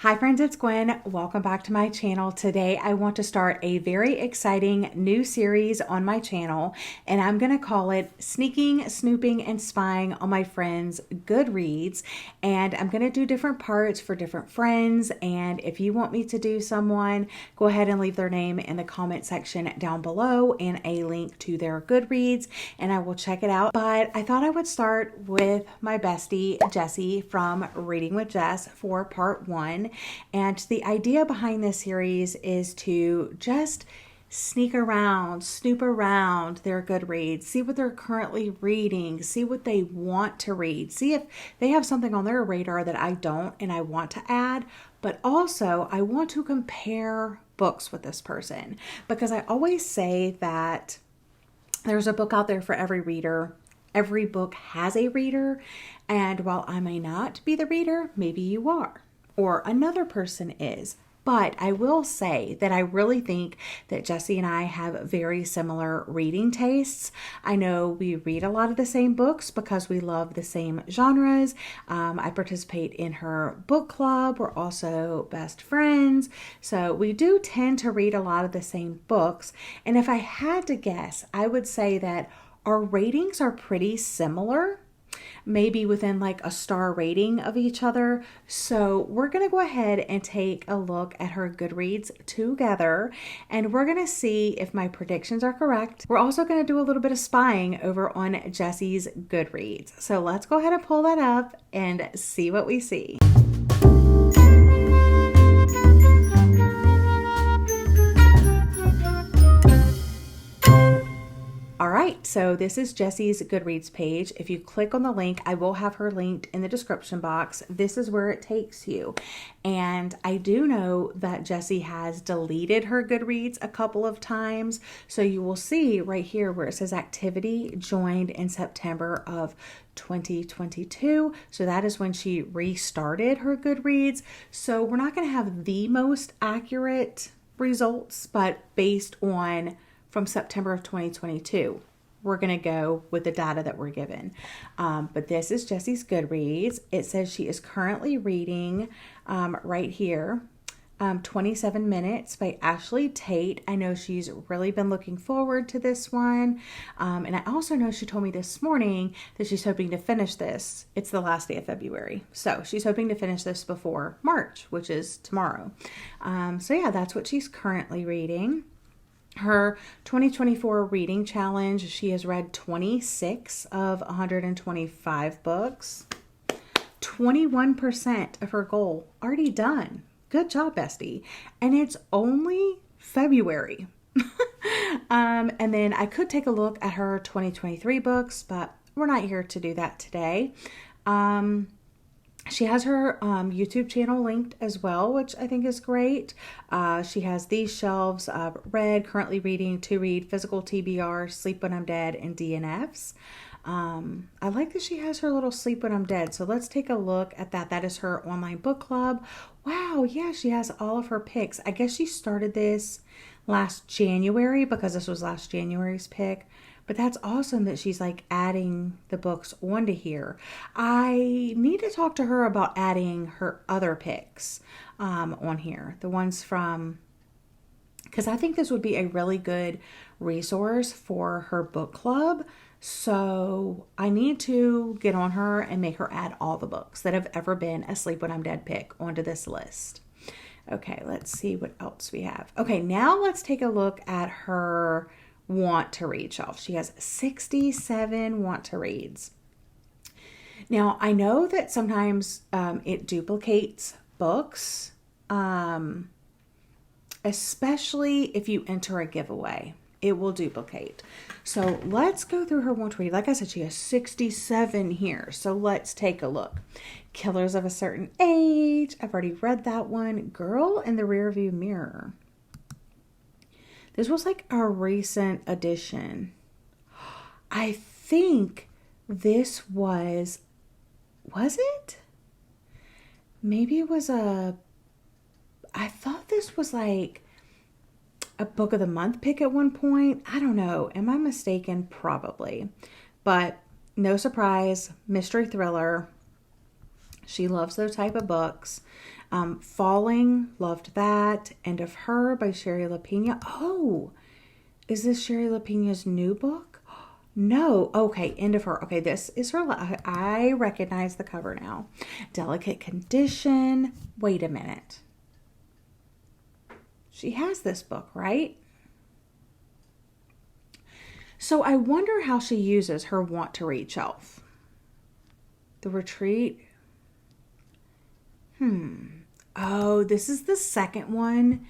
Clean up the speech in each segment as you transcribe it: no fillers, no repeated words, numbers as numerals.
Hi friends, it's Gwen. Welcome back to my channel. Today I want to start a very exciting new series on my channel, and I'm going to call it Sneaking, Snooping, and Spying on My Friends' Goodreads. And I'm going to do different parts for different friends, and if you want me to do someone, go ahead and leave their name in the comment section down below and a link to their Goodreads, and I will check it out. But I thought I would start with my bestie, Jessie from Reading with Jess for part 1. And the idea behind this series is to just sneak around, snoop around their Goodreads, see what they're currently reading, see what they want to read, see if they have something on their radar that I don't and I want to add. But also I want to compare books with this person, because I always say that there's a book out there for every reader. Every book has a reader, and while I may not be the reader, maybe you are, or another person is. But I will say that I really think that Jessie and I have very similar reading tastes. I know we read a lot of the same books because we love the same genres. I participate in her book club. We're also best friends. So we do tend to read a lot of the same books. And if I had to guess, I would say that our ratings are pretty similar, maybe within like a star rating of each other. So we're going to go ahead and take a look at her Goodreads together, and we're going to see if my predictions are correct. We're also going to do a little bit of spying over on Jessie's Goodreads. So let's go ahead and pull that up and see what we see. All right, so this is Jessie's Goodreads page. If you click on the link, I will have her linked in the description box. This is where it takes you. And I do know that Jessie has deleted her Goodreads a couple of times. So you will see right here where it says activity joined in September of 2022. So that is when she restarted her Goodreads. So we're not going to have the most accurate results, but based on from September of 2022. We're going to go with the data that we're given. But this is Jessie's Goodreads. It says she is currently reading right here, 27 Minutes by Ashley Tate. I know she's really been looking forward to this one. And I also know she told me this morning that she's hoping to finish this. It's the last day of February. So she's hoping to finish this before March, which is tomorrow. So yeah, that's what she's currently reading. Her 2024 reading challenge, she has read 26 of 125 books. 21% of her goal already done. Good job, bestie. And it's only February. And then I could take a look at her 2023 books, but we're not here to do that today. She has her YouTube channel linked as well, which I think is great. She has these shelves of read, currently reading, to read, physical TBR, sleep when I'm dead, and DNFs. I like that she has her little sleep when I'm dead. So let's take a look at that. That is her online book club. Wow, yeah, she has all of her picks. I guess she started this last January because this was last January's pick. But that's awesome that she's like adding the books onto here. I need to talk to her about adding her other picks on here. The ones from, because I think this would be a really good resource for her book club. So I need to get on her and make her add all the books that have ever been a Sleep When I'm Dead pick onto this list. Okay, let's see what else we have. Okay, now let's take a look at her want to read shelf. She has 67 want to reads. Now, I know that sometimes it duplicates books, especially if you enter a giveaway. It will duplicate. So let's go through her want to read. Like I said, she has 67 here. So let's take a look. Killers of a Certain Age. I've already read that one. Girl in the Rearview Mirror. This was like a recent addition. I think this was it? Maybe it was I thought this was like a book of the month pick at one point. I don't know. Am I mistaken? Probably. But no surprise, mystery thriller. She loves those type of books. Falling, loved that. End of Her by 𝒍𝒊𝒏𝒌𝒔. Oh, is this 𝒍𝒊𝒏𝒌𝒔's new book? No. Okay, End of Her. Okay, this is her. I recognize the cover now. Delicate Condition. Wait a minute. She has this book, right? So I wonder how she uses her want to read shelf. The Retreat. Oh, this is the second one.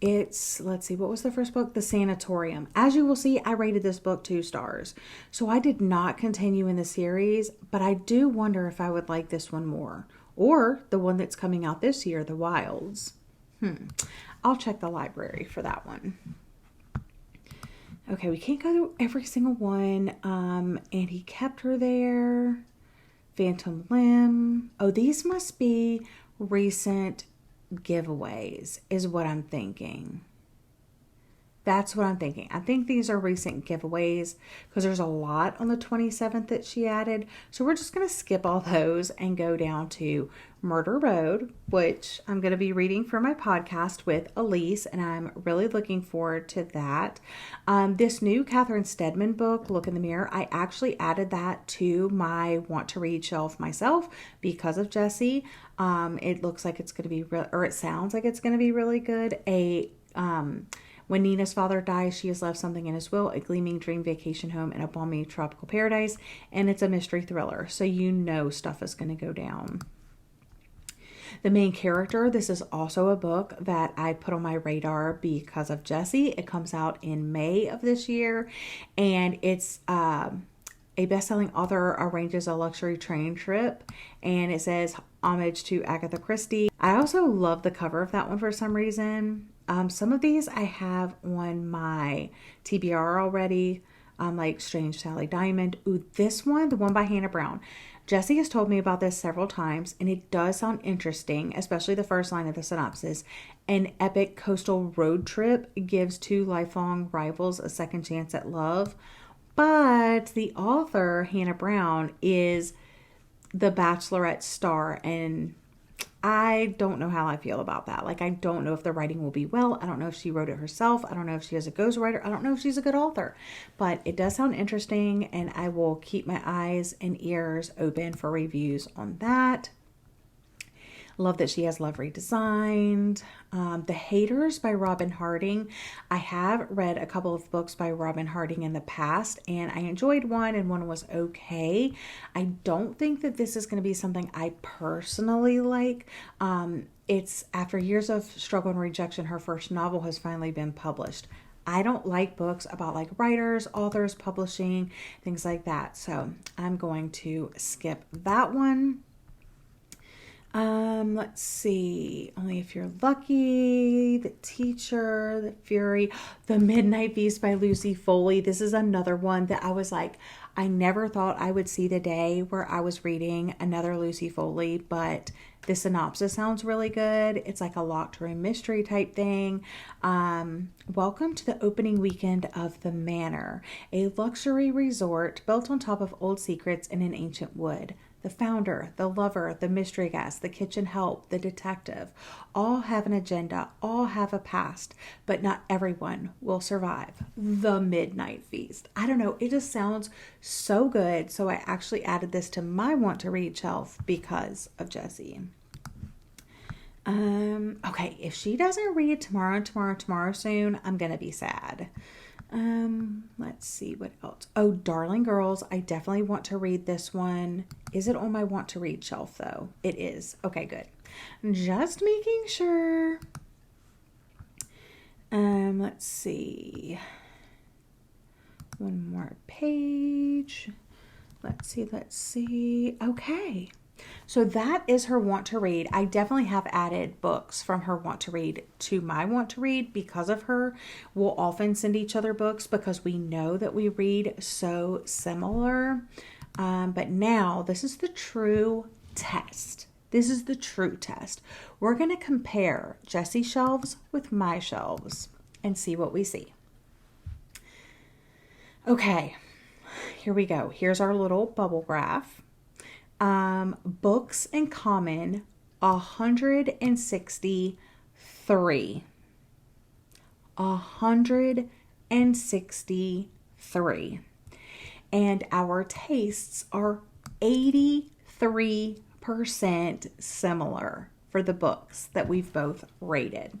Let's see, what was the first book? The Sanatorium. As you will see, I rated this book 2 stars. So I did not continue in the series, but I do wonder if I would like this one more. Or the one that's coming out this year, The Wilds. I'll check the library for that one. Okay, we can't go through every single one. And He Kept Her There. Phantom Limb. Oh, these must be recent giveaways is what I'm thinking. That's what I'm thinking. I think these are recent giveaways because there's a lot on the 27th that she added. So we're just going to skip all those and go down to Murder Road, which I'm going to be reading for my podcast with Elise, and I'm really looking forward to that. This new Catherine Steadman book, Look in the Mirror, I actually added that to my want to read shelf myself because of Jessie. It looks like it's going to be, it sounds like it's going to be really good. When Nina's father dies, she has left something in his will, a gleaming dream vacation home in a balmy tropical paradise, and it's a mystery thriller, so you know stuff is going to go down. The Main Character, this is also a book that I put on my radar because of Jessie. It comes out in May of this year, and it's a best-selling author arranges a luxury train trip, and it says homage to Agatha Christie. I also love the cover of that one for some reason. Some of these I have on my TBR already, like Strange Sally Diamond. Ooh, this one, the one by Hannah Brown. Jessie has told me about this several times, and it does sound interesting, especially the first line of the synopsis. An epic coastal road trip gives 2 lifelong rivals a second chance at love. But the author, Hannah Brown, is the Bachelorette star, and I don't know how I feel about that. Like, I don't know if the writing will be well. I don't know if she wrote it herself. I don't know if she has a ghostwriter. I don't know if she's a good author. But it does sound interesting, and I will keep my eyes and ears open for reviews on that. Love that she has Love Redesigned. The Haters by Robin Harding. I have read a couple of books by Robin Harding in the past, and I enjoyed one, and one was okay. I don't think that this is going to be something I personally like. It's after years of struggle and rejection, her first novel has finally been published. I don't like books about like writers, authors, publishing, things like that. So I'm going to skip that one. Let's see. Only If You're Lucky, The Teacher, The Fury, The Midnight Beast by Lucy Foley. This is another one that I was like, I never thought I would see the day where I was reading another Lucy Foley, but the synopsis sounds really good. It's like a locked room mystery type thing. Welcome to the opening weekend of The Manor, a luxury resort built on top of old secrets in an ancient wood. The founder, the lover, the mystery guest, the kitchen help, the detective, all have an agenda, all have a past, but not everyone will survive the midnight feast. I don't know, it just sounds so good. So I actually added this to my want to read shelf because of Jessie. Okay, if she doesn't read tomorrow soon, I'm gonna be sad. Let's see what else. Oh, Darling Girls. I definitely want to read this one. Is it on my want to read shelf though? It is. Okay, good. Just making sure. Let's see. One more page. Let's see. Okay. So that is her want to read. I definitely have added books from her want to read to my want to read because of her. We'll often send each other books because we know that we read so similar. But now this is the true test. This is the true test. We're going to compare Jessie's shelves with my shelves and see what we see. Okay, here we go. Here's our little bubble graph. Books in common 163. 163. And our tastes are 83% similar for the books that we've both rated.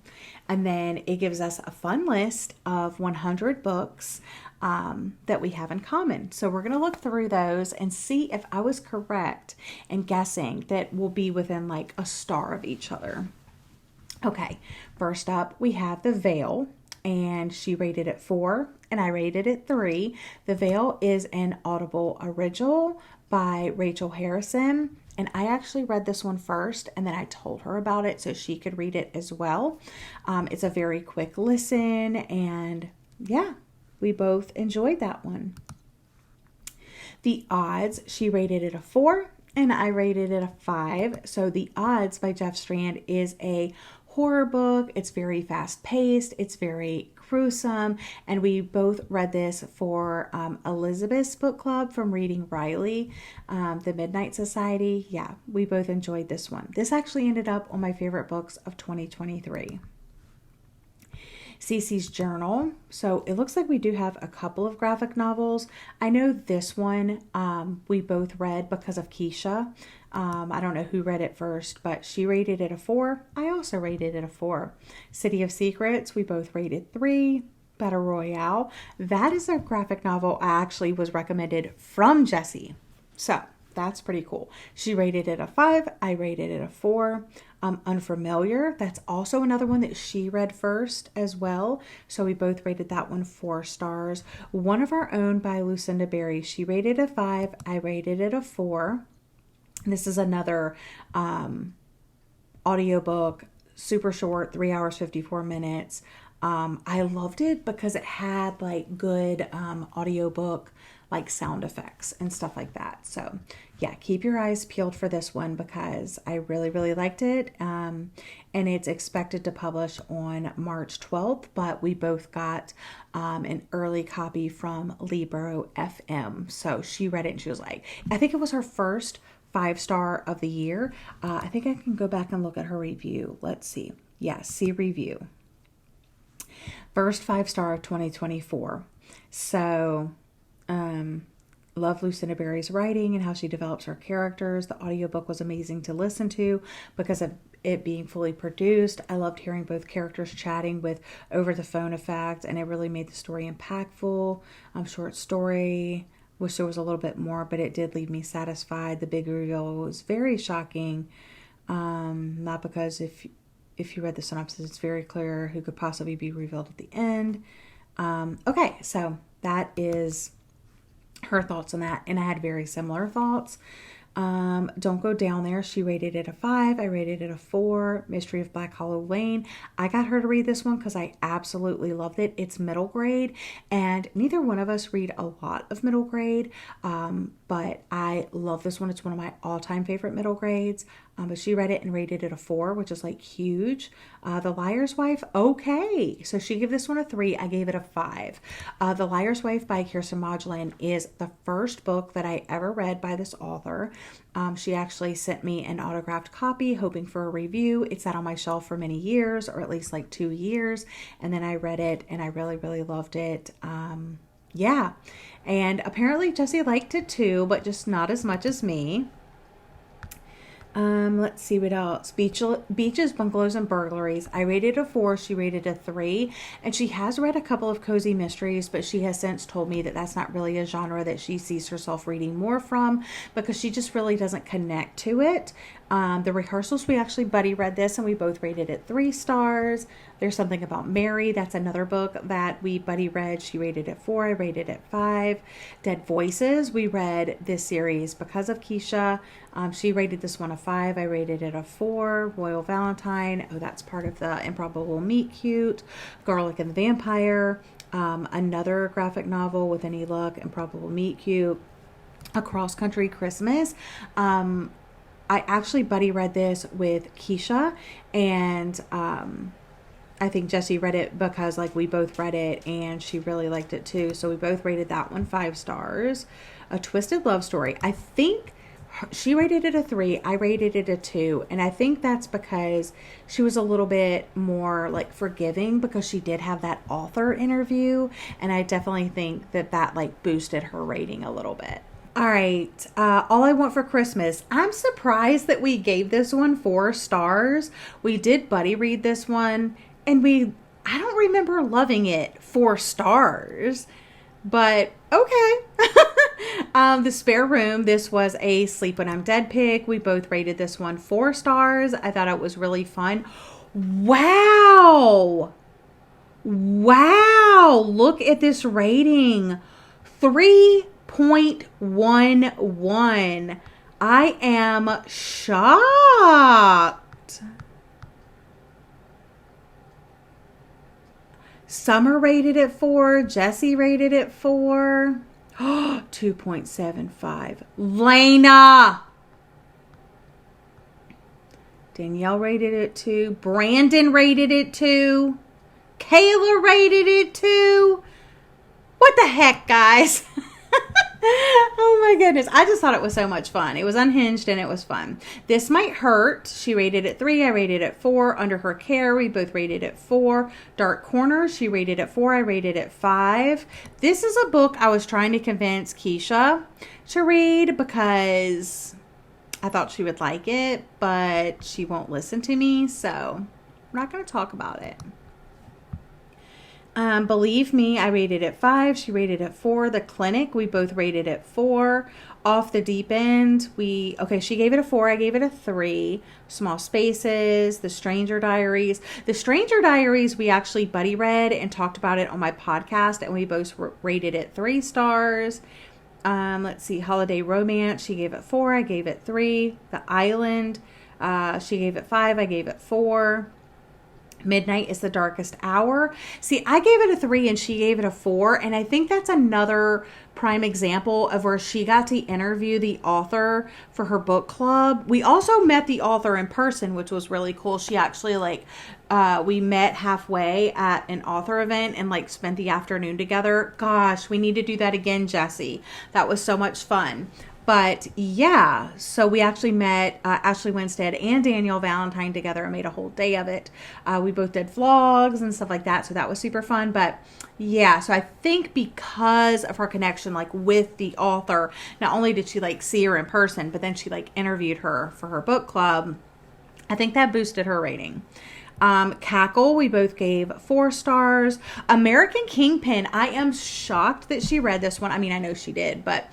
And then it gives us a fun list of 100 books that we have in common. So we're going to look through those and see if I was correct in guessing that we'll be within like a star of each other. Okay, first up we have The Veil, and she rated it 4 and I rated it 3. The Veil is an Audible original by Rachel Harrison. And I actually read this one first, and then I told her about it so she could read it as well. It's a very quick listen, and yeah, we both enjoyed that one. The Odds, she rated it a 4, and I rated it a 5. So The Odds by Jeff Strand is a horror book. It's very fast-paced. It's very gruesome, and we both read this for Elizabeth's book club from Reading Riley, The Midnight Society. Yeah, we both enjoyed this one. This actually ended up on my favorite books of 2023. Cece's Journal. So it looks like we do have a couple of graphic novels. I know this one we both read because of Keisha. I don't know who read it first, but she rated it a 4. I also rated it a 4. City of Secrets, we both rated 3. Battle Royale. That is a graphic novel I actually was recommended from Jessie. So that's pretty cool. She rated it a 5. I rated it a 4. Unfamiliar. That's also another one that she read first as well. So we both rated that one 4 stars. One of Our Own by Lucinda Berry. She rated a 5. I rated it a 4. This is another audiobook, super short, 3 hours, 54 minutes. I loved it because it had like good audiobook like sound effects and stuff like that. So yeah, keep your eyes peeled for this one because I really, really liked it. And it's expected to publish on March 12th, but we both got an early copy from 𝒊𝒏𝒂𝒏. So she read it and she was like, I think it was her first 5-star of the year. I think I can go back and look at her review. Let's see. Yeah, see review. First 5-star of 2024. So, love Lucinda Berry's writing and how she develops her characters. The audiobook was amazing to listen to because of it being fully produced. I loved hearing both characters chatting with over the phone effect, and it really made the story impactful. Short story. Wish there was a little bit more, but it did leave me satisfied. The big reveal was very shocking. Not because if you read the synopsis, it's very clear who could possibly be revealed at the end. Okay, so that is her thoughts on that, and I had very similar thoughts. Don't Go Down There, she rated it a 5. I rated it a 4. Mystery of Black Hollow Lane. I got her to read this one because I absolutely loved it. It's middle grade, and neither one of us read a lot of middle grade, but I love this one. It's one of my all-time favorite middle grades. But she read it and rated it a 4, which is like huge. The Liar's Wife, okay. So she gave this one a 3. I gave it a 5. The Liar's Wife by Kirsten Modglin is the first book that I ever read by this author. She actually sent me an autographed copy, hoping for a review. It sat on my shelf for many years, or at least like 2 years. And then I read it and I really, really loved it. Yeah. And apparently Jessie liked it too, but just not as much as me. Let's see what else. Beaches, Bungalows, and Burglaries. I rated a 4. She rated a 3. And she has read a couple of cozy mysteries, but she has since told me that that's not really a genre that she sees herself reading more from because she just really doesn't connect to it. The Rehearsals, we actually buddy read this and we both rated it 3 stars. There's Something About Mary. That's another book that we buddy read. She rated it 4. I rated it 5. Dead Voices. We read this series because of Keisha. She rated this one a 5. I rated it a 4. Royal Valentine. Oh, that's part of the Improbable Meet Cute. Garlic and the Vampire. Another graphic novel with any luck. Improbable Meet Cute. A Cross Country Christmas. I actually buddy read this with Keisha, and I think Jessie read it because like we both read it and she really liked it too. So we both rated that one 5 stars. A Twisted Love Story. I think She rated it a 3. I rated it a 2. And I think that's because she was a little bit more like forgiving because she did have that author interview. And I definitely think that that like boosted her rating a little bit. All right. All I Want for Christmas. I'm surprised that we gave this one 4 stars. We did buddy read this one and I don't remember loving it 4 stars, but okay. The Spare Room, this was a Sleep When I'm Dead pick. We both rated this one 4 stars. I thought it was really fun. Wow. Wow. Look at this rating. 3.11. I am shocked. Summer rated it 4. Jessie rated it 4. 2.75. Lena. Danielle rated it 2. Brandon rated it 2. Kayla rated it 2. What the heck, guys? Oh my goodness. I just thought it was so much fun. It was unhinged and it was fun. This Might Hurt. She rated it 3. I rated it 4. Under Her Care. We both rated it 4. Dark Corner. She rated it 4. I rated it 5. This is a book I was trying to convince Keisha to read because I thought she would like it, but she won't listen to me. So we're not going to talk about it. Believe Me, I rated it 5. She rated it 4. The Clinic, we both rated it 4. Off the Deep End, she gave it a 4. I gave it a 3. Small Spaces, The Stranger Diaries. The Stranger Diaries, we actually buddy read and talked about it on my podcast, and we both rated it 3 stars. Let's see, Holiday Romance, she gave it 4. I gave it 3. The Island, she gave it 5. I gave it 4. Midnight is the Darkest Hour. See, I gave it a 3 and she gave it a 4. And I think that's another prime example of where she got to interview the author for her book club. We also met the author in person, which was really cool. She actually we met halfway at an author event and spent the afternoon together. Gosh, we need to do that again, Jessie. That was so much fun. But yeah, so we actually met Ashley Winstead and Danielle Valentine together and made a whole day of it. We both did vlogs and stuff like that, so that was super fun. But yeah, so I think because of her connection with the author, not only did she see her in person, but then she interviewed her for her book club. I think that boosted her rating. Cackle, we both gave 4 stars. American Kingpin, I am shocked that she read this one. I mean, I know she did, but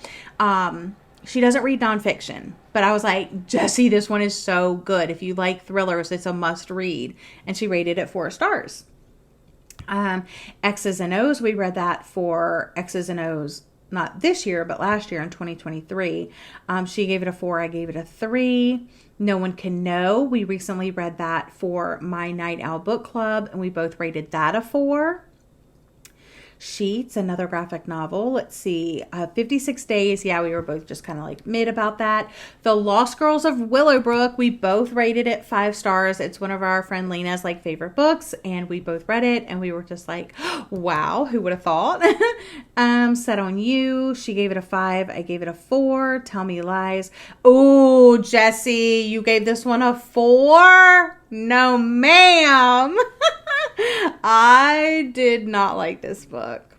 she doesn't read nonfiction, but I was like, Jessie, this one is so good. If you like thrillers, it's a must read. And she rated it 4 stars. X's and O's, we read that for X's and O's, not this year, but last year in 2023. She gave it a 4. I gave it a 3. No One Can Know. We recently read that for my Night Owl Book Club, and we both rated that a 4. Sheets, another graphic novel. Let's see. 56 Days. Yeah, we were both just kind of mid about that. The Lost Girls of Willowbrook. We both rated it 5 stars. It's one of our friend Lena's favorite books, and we both read it, and we were just wow, who would have thought? Set on You. She gave it a 5. I gave it a 4. Tell Me Lies. Oh, Jessie, you gave this one a 4? No, ma'am. I did not like this book.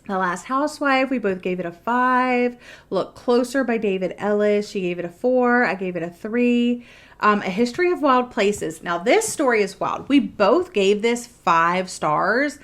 The Last Housewife, we both gave it a 5. Look Closer by David Ellis. She gave it a 4. I gave it a 3. A History of Wild Places. Now, this story is wild. We both gave this 5 stars.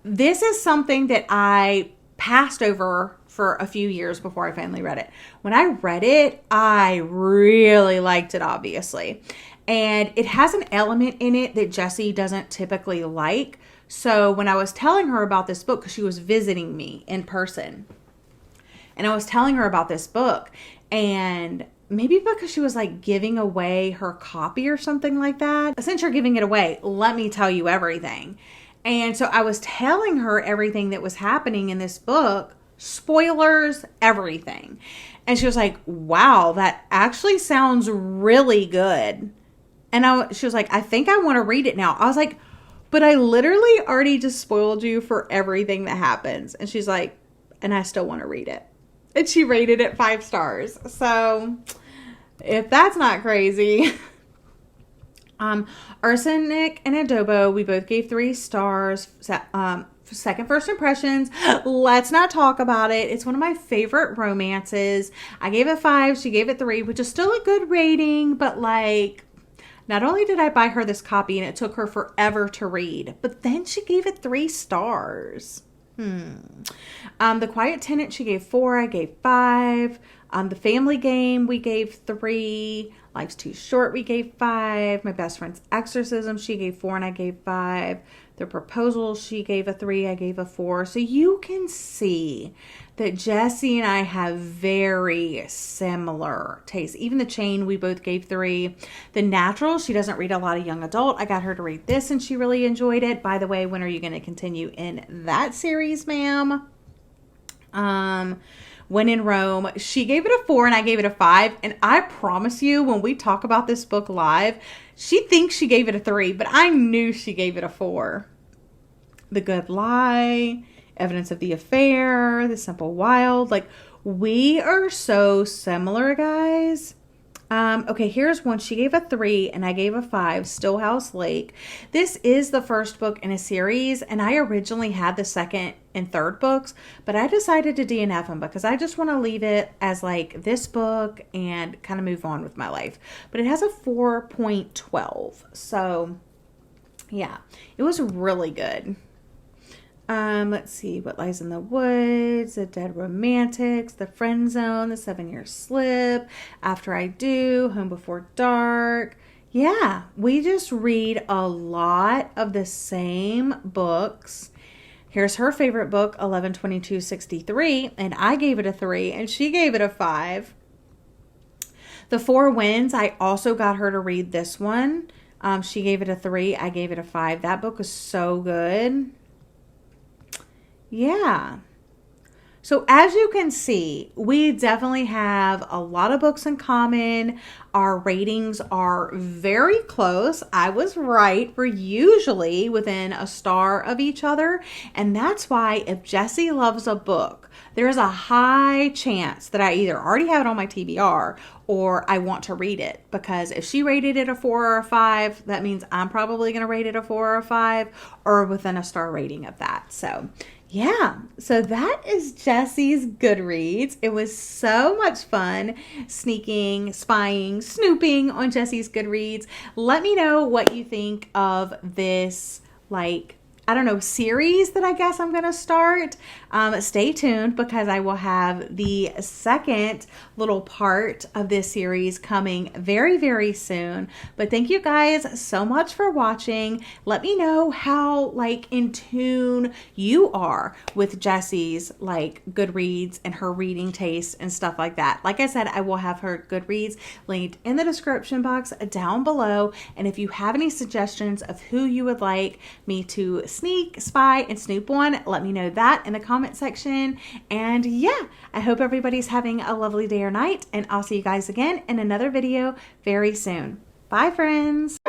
This is something that I passed over for a few years before I finally read it. When I read it, I really liked it, obviously. And it has an element in it that Jessie doesn't typically like. So when I was telling her about this book, because she was visiting me in person, and I was telling her about this book, and maybe because she was giving away her copy or something like that. Since you're giving it away, let me tell you everything. And so I was telling her everything that was happening in this book, spoilers, everything. And she was like, wow, that actually sounds really good. And she was like, I think I want to read it now. I was like, but I literally already just spoiled you for everything that happens. And she's like, and I still want to read it. and she rated it 5 stars. So if that's not crazy. Arsenic and Adobo, we both gave 3 stars. Second First Impressions, let's not talk about it. It's one of my favorite romances. I gave it 5, she gave it 3, which is still a good rating, but like, not only did I buy her this copy and it took her forever to read, but then she gave it 3 stars. The Quiet Tenant, she gave 4, I gave 5. The Family Game, we gave 3. Life's Too Short, we gave 5. My Best Friend's Exorcism, she gave 4 and I gave 5. The Proposal, she gave a 3, I gave a 4. So you can see that Jessie and I have very similar tastes. Even The Chain, we both gave 3. The Natural, she doesn't read a lot of young adult. I got her to read this and she really enjoyed it. By the way, when are you going to continue in that series, ma'am? When in Rome, she gave it a 4 and I gave it a 5. And I promise you, when we talk about this book live, she thinks she gave it a 3, but I knew she gave it a 4. The Good Lie, Evidence of the Affair, The Simple Wild. Like, we are so similar, guys. Okay, here's one. She gave a 3 and I gave a 5, Stillhouse Lake. This is the first book in a series, and I originally had the second and third books, but I decided to DNF them because I just want to leave it as like this book and kind of move on with my life. But it has a 4.12. So yeah, it was really good. Let's see, What Lies in the Woods, The Dead Romantics, The Friend Zone, The 7-Year Slip, After I Do, Home Before Dark. Yeah, we just read a lot of the same books. Here's her favorite book, 11/22/63, and I gave it a 3, and she gave it a 5. The Four Winds, I also got her to read this one. She gave it a 3, I gave it a 5. That book is so good. Yeah. So as you can see, we definitely have a lot of books in common. Our ratings are very close. I was right. We're usually within a star of each other. And that's why if Jessie loves a book, there's a high chance that I either already have it on my TBR or I want to read it. Because if she rated it a 4 or a 5, that means I'm probably going to rate it a 4 or a 5 or within a star rating of that. So yeah, so that is Jessie's Goodreads. It was so much fun sneaking, spying, snooping on Jessie's Goodreads. Let me know what you think of this, like, I don't know, series that I guess I'm going to start. Stay tuned because I will have the second little part of this series coming very, very soon. But thank you guys so much for watching. Let me know how like in tune you are with Jessie's like Goodreads and her reading taste and stuff like that. Like I said, I will have her Goodreads linked in the description box down below. And if you have any suggestions of who you would like me to sneak, spy, and snoop on, let me know that in the comment section. And yeah, I hope everybody's having a lovely day or night, and I'll see you guys again in another video very soon. Bye, friends.